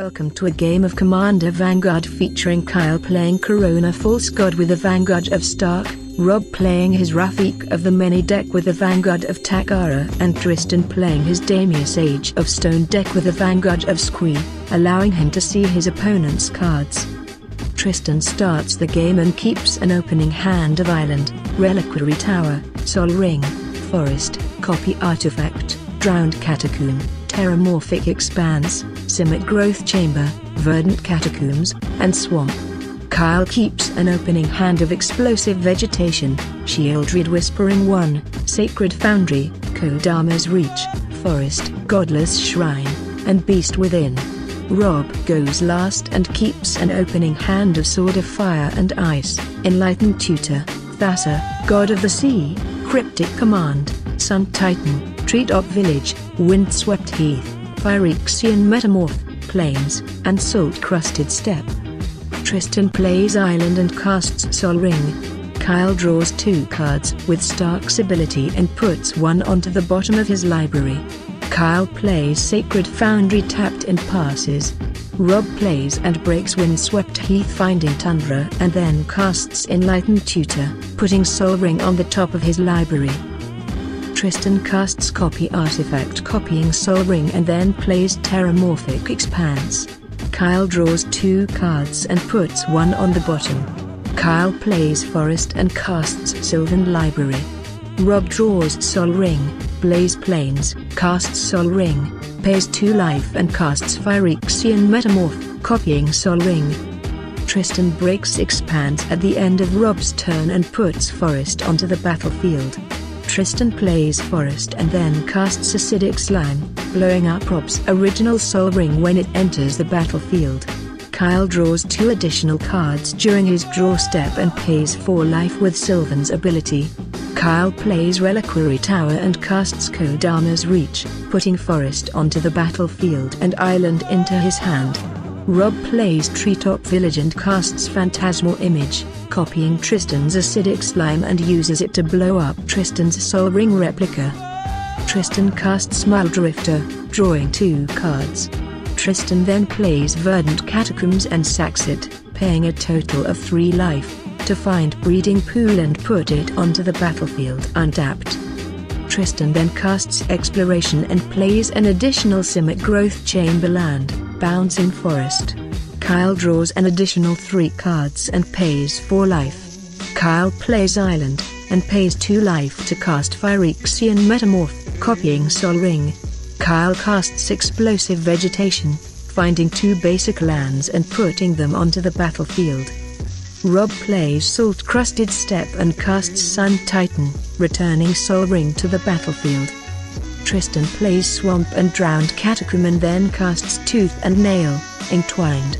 Welcome to a game of Commander Vanguard featuring Kyle playing Karona False God with a Vanguard of Starke, Rob playing his Rafiq of the Many deck with a Vanguard of Takara, and Tristan playing his Damia Sage of Stone deck with a Vanguard of Squee, allowing him to see his opponent's cards. Tristan starts the game and keeps an opening hand of Island, Reliquary Tower, Sol Ring, Forest, Copy Artifact, Drowned Catacomb, Terramorphic Expanse, Simic Growth Chamber, Verdant Catacombs, and Swamp. Kyle keeps an opening hand of Explosive Vegetation, Shieldred Whispering 1, Sacred Foundry, Kodama's Reach, Forest, Godless Shrine, and Beast Within. Rob goes last and keeps an opening hand of Sword of Fire and Ice, Enlightened Tutor, Thassa, God of the Sea, Cryptic Command, Sun Titan, Treetop Village, Windswept Heath, Phyrexian Metamorph, Plains, and Salt-Crusted Steppe. Tristan plays Island and casts Sol Ring. Kyle draws 2 cards with Starke's ability and puts one onto the bottom of his library. Kyle plays Sacred Foundry tapped and passes. Rob plays and breaks Windswept Heath finding Tundra and then casts Enlightened Tutor, putting Sol Ring on the top of his library. Tristan casts Copy Artifact copying Sol Ring and then plays Terramorphic Expanse. Kyle draws 2 cards and puts one on the bottom. Kyle plays Forest and casts Sylvan Library. Rob draws Sol Ring, plays Plains, casts Sol Ring, pays 2 life and casts Phyrexian Metamorph, copying Sol Ring. Tristan breaks Expanse at the end of Rob's turn and puts Forest onto the battlefield. Tristan plays Forest and then casts Acidic Slime, blowing up Rob's original Sol Ring when it enters the battlefield. Kyle draws 2 additional cards during his draw step and pays 4 life with Sylvan's ability. Kyle plays Reliquary Tower and casts Kodama's Reach, putting Forest onto the battlefield and Island into his hand. Rob plays Treetop Village and casts Phantasmal Image, copying Tristan's Acidic Slime and uses it to blow up Tristan's Sol Ring replica. Tristan casts Muldrifter, drawing 2 cards. Tristan then plays Verdant Catacombs and sacks it, paying a total of 3 life, to find Breeding Pool and put it onto the battlefield untapped. Tristan then casts Exploration and plays an additional Simic Growth Chamber land, Bouncing Forest. Kyle draws an additional 3 cards and pays 4 life. Kyle plays Island, and pays 2 life to cast Phyrexian Metamorph, copying Sol Ring. Kyle casts Explosive Vegetation, finding 2 basic lands and putting them onto the battlefield. Rob plays Salt-Crusted Steppe and casts Sun Titan, returning Sol Ring to the battlefield. Tristan plays Swamp and Drowned Catacomb and then casts Tooth and Nail, Entwined.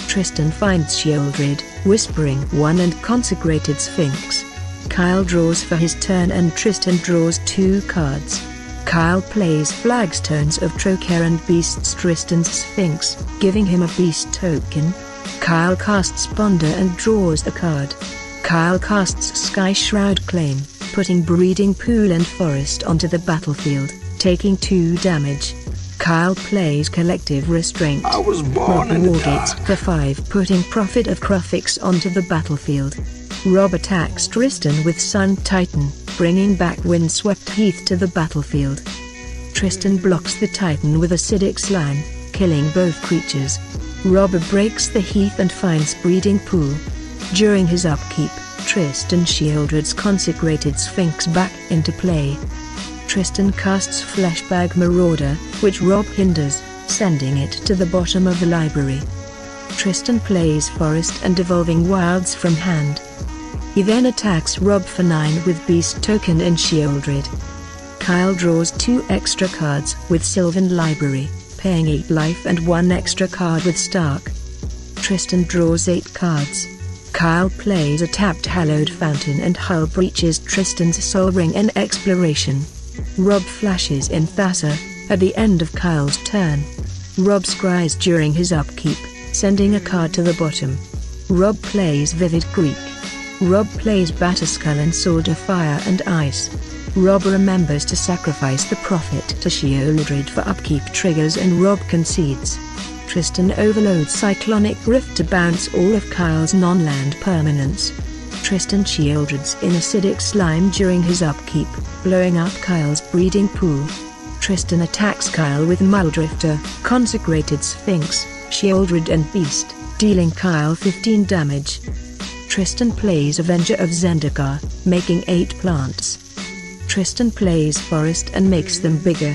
Tristan finds Shieldred, Whispering 1 and Consecrated Sphinx. Kyle draws for his turn and Tristan draws 2 cards. Kyle plays Flagstones of Troker and beasts Tristan's Sphinx, giving him a beast token. Kyle casts Ponder and draws a card. Kyle casts Sky Shroud Claim, putting Breeding Pool and Forest onto the battlefield, taking 2 damage. Kyle plays Collective Restraint. I was born Rob in the wargates dark. for 5, putting Prophet of Krufix onto the battlefield. Rob attacks Tristan with Sun Titan, bringing back Windswept Heath to the battlefield. Tristan blocks the Titan with Acidic Slime, killing both creatures. Rob breaks the Heath and finds Breeding Pool. During his upkeep, Tristan Shieldred's Consecrated Sphinx back into play. Tristan casts Fleshbag Marauder, which Rob hinders, sending it to the bottom of the library. Tristan plays Forest and Evolving Wilds from hand. He then attacks Rob for 9 with Beast Token and Shieldred. Kyle draws 2 extra cards with Sylvan Library, paying 8 life and 1 extra card with Starke. Tristan draws 8 cards. Kyle plays a tapped Hallowed Fountain and Hull breaches Tristan's Sol Ring and Exploration. Rob flashes in Thassa, at the end of Kyle's turn. Rob scries during his upkeep, sending a card to the bottom. Rob plays Vivid Greek. Rob plays Batterskull and Sword of Fire and Ice. Rob remembers to sacrifice the Prophet to Shieldred for upkeep triggers and Rob concedes. Tristan overloads Cyclonic Rift to bounce all of Kyle's non-land permanents. Tristan shieldreds in acidic slime during his upkeep, blowing up Kyle's breeding pool. Tristan attacks Kyle with Muldrifter, Consecrated Sphinx, Shieldred and Beast, dealing Kyle 15 damage. Tristan plays Avenger of Zendikar, making 8 plants. Tristan plays Forest and makes them bigger.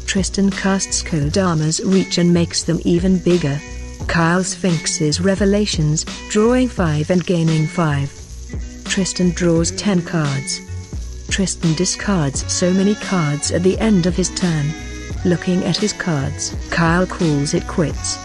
Tristan casts Kodama's Reach and makes them even bigger. Kyle Sphinx's Revelations, drawing 5 and gaining 5. Tristan draws 10 cards. Tristan discards so many cards at the end of his turn. Looking at his cards, Kyle calls it quits.